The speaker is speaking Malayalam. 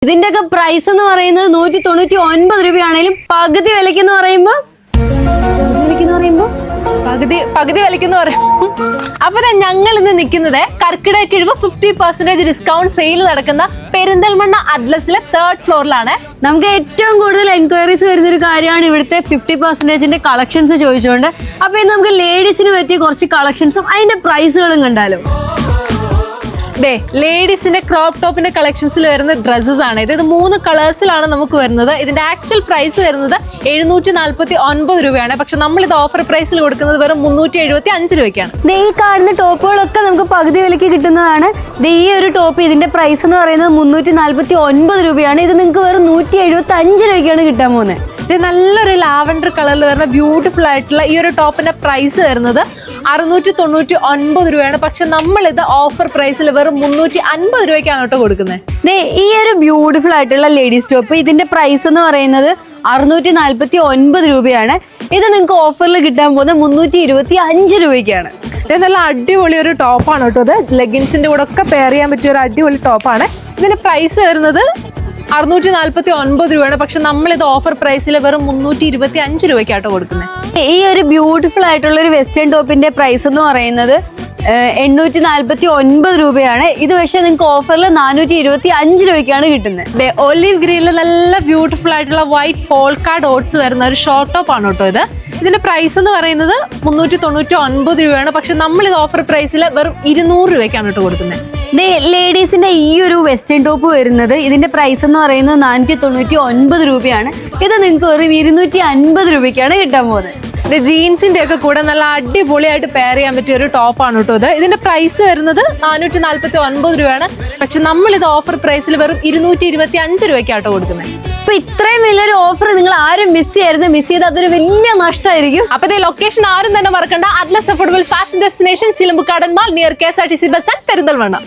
ഇതിന്റെയൊക്കെ പ്രൈസ് എന്ന് പറയുന്നത് 199 രൂപയാണെങ്കിലും പകുതി വിലക്കെന്ന് പറയുമ്പോ പകുതി വിലക്കെന്ന് പറയും. അപ്പൊ ഞങ്ങൾ ഇന്ന് നിൽക്കുന്നത് കർക്കിടക കിഴിവ് 50% ഡിസ്കൗണ്ട് സെയിൽ നടക്കുന്ന പെരിന്തൽമണ്ണ അറ്റ്ലസിലെ 3rd ഫ്ലോറിലാണ്. നമുക്ക് ഏറ്റവും കൂടുതൽ എൻക്വയറീസ് വരുന്ന ഒരു കാര്യമാണ് ഇവിടുത്തെ 50%ന്റെ കളക്ഷൻസ് ചോദിച്ചുകൊണ്ട്. അപ്പൊ ഇന്ന് നമുക്ക് ലേഡീസിന് പറ്റിയ കുറച്ച് കളക്ഷൻസും അതിന്റെ പ്രൈസുകളും കണ്ടാലോ. ലേഡീസിന്റെ ക്രോപ്പ് ടോപ്പിന്റെ കളക്ഷൻസിൽ വരുന്ന ഡ്രസ്സസ് ആണ് ഇത്. 3 കളേഴ്സിലാണ് നമുക്ക് വരുന്നത്. ഇതിന്റെ ആക്ച്വൽ പ്രൈസ് വരുന്നത് 749 രൂപയാണ്. പക്ഷെ നമ്മൾ ഇത് ഓഫർ പ്രൈസിൽ കൊടുക്കുന്നത് വെറും 375 രൂപയ്ക്കാണ്. ഈ കാണുന്ന ടോപ്പുകളൊക്കെ നമുക്ക് പകുതി വിലക്ക് കിട്ടുന്നതാണ്. ഈ ഒരു ടോപ്പ് ഇതിന്റെ പ്രൈസ് എന്ന് പറയുന്നത് 349 രൂപയാണ്. ഇത് നിങ്ങൾക്ക് വെറും 175 രൂപയ്ക്കാണ് കിട്ടാൻ പോകുന്നത്. ഇത് നല്ലൊരു ലാവൻഡർ കളറിൽ വരുന്ന ബ്യൂട്ടിഫുൾ ആയിട്ടുള്ള ഈ ഒരു ടോപ്പിന്റെ പ്രൈസ് വരുന്നത് 699 രൂപയാണ്. പക്ഷെ നമ്മൾ ഇത് ഓഫർ പ്രൈസിൽ വെറും 350 രൂപയ്ക്കാണ് കേട്ടോ കൊടുക്കുന്നത്. ഈ ഒരു ബ്യൂട്ടിഫുൾ ആയിട്ടുള്ള ലേഡീസ് ടോപ്പ് ഇതിന്റെ പ്രൈസ് എന്ന് പറയുന്നത് 649 രൂപയാണ്. ഇത് നിങ്ങൾക്ക് ഓഫറിൽ കിട്ടാൻ പോകുന്നത് 325 രൂപയ്ക്കാണ്. ഇത് നല്ല അടിപൊളി ഒരു ടോപ്പാണ് കേട്ടോ. ഇത് ലെഗിൻസിന്റെ കൂടെ ഒക്കെ പെയർ ചെയ്യാൻ പറ്റിയ ഒരു അടിപൊളി ടോപ്പാണ്. ഇതിന്റെ പ്രൈസ് വരുന്നത് 649 രൂപയാണ്. പക്ഷെ നമ്മൾ ഇത് ഓഫർ പ്രൈസിൽ വെറും 325 രൂപയ്ക്കാട്ടോ കൊടുക്കുന്നത്. ഈ ഒരു ബ്യൂട്ടിഫുൾ ആയിട്ടുള്ള ഒരു വെസ്റ്റേൺ ടോപ്പിന്റെ പ്രൈസ് എന്ന് പറയുന്നത് 849 രൂപയാണ്. ഇത് പക്ഷേ നിങ്ങൾക്ക് ഓഫറിൽ 425 രൂപയ്ക്കാണ് കിട്ടുന്നത്. ഒലിവ് ഗ്രീനിൽ നല്ല ബ്യൂട്ടിഫുൾ ആയിട്ടുള്ള വൈറ്റ് പോൾക്കാ ഡോട്ട്സ് വരുന്ന ഒരു ഷോർട്ട് ടോപ്പ് ആണ് കേട്ടോ ഇത്. ഇതിന്റെ പ്രൈസ് എന്ന് പറയുന്നത് 399 രൂപയാണ്. പക്ഷെ നമ്മൾ ഇത് ഓഫർ പ്രൈസിൽ വെറും 200 രൂപയ്ക്കാണ് കേട്ടോ കൊടുക്കുന്നത്. ലേഡീസിന്റെ ഈ ഒരു വെസ്റ്റേൺ ടോപ്പ് വരുന്നത് ഇതിന്റെ പ്രൈസ് എന്ന് പറയുന്നത് 499 രൂപയാണ്. ഇത് നിങ്ങൾക്ക് വെറും 250 രൂപയ്ക്കാണ് കിട്ടാൻ പോകുന്നത്. ജീൻസിന്റെ ഒക്കെ കൂടെ നല്ല അടിപൊളിയായിട്ട് പെയർ ചെയ്യാൻ പറ്റിയ ഒരു ടോപ്പാണ് കേട്ടോ ഇത്. ഇതിന്റെ പ്രൈസ് വരുന്നത് 449 രൂപയാണ്. പക്ഷെ നമ്മൾ ഇത് ഓഫർ പ്രൈസിൽ വെറും 225 രൂപയ്ക്കാട്ടോ കൊടുക്കുന്നത്. അപ്പൊ ഇത്രയും വലിയൊരു ഓഫർ നിങ്ങൾ ആരും മിസ് ചെയ്ത് അതൊരു വലിയ നഷ്ടമായിരിക്കും. അപ്പൊ ഈ ലൊക്കേഷൻ ആരും തന്നെ മറക്കണ്ട. Atlas affordable fashion destination, Chilambukkadan mall, near KSRTC bus stand, Perinthalmanna.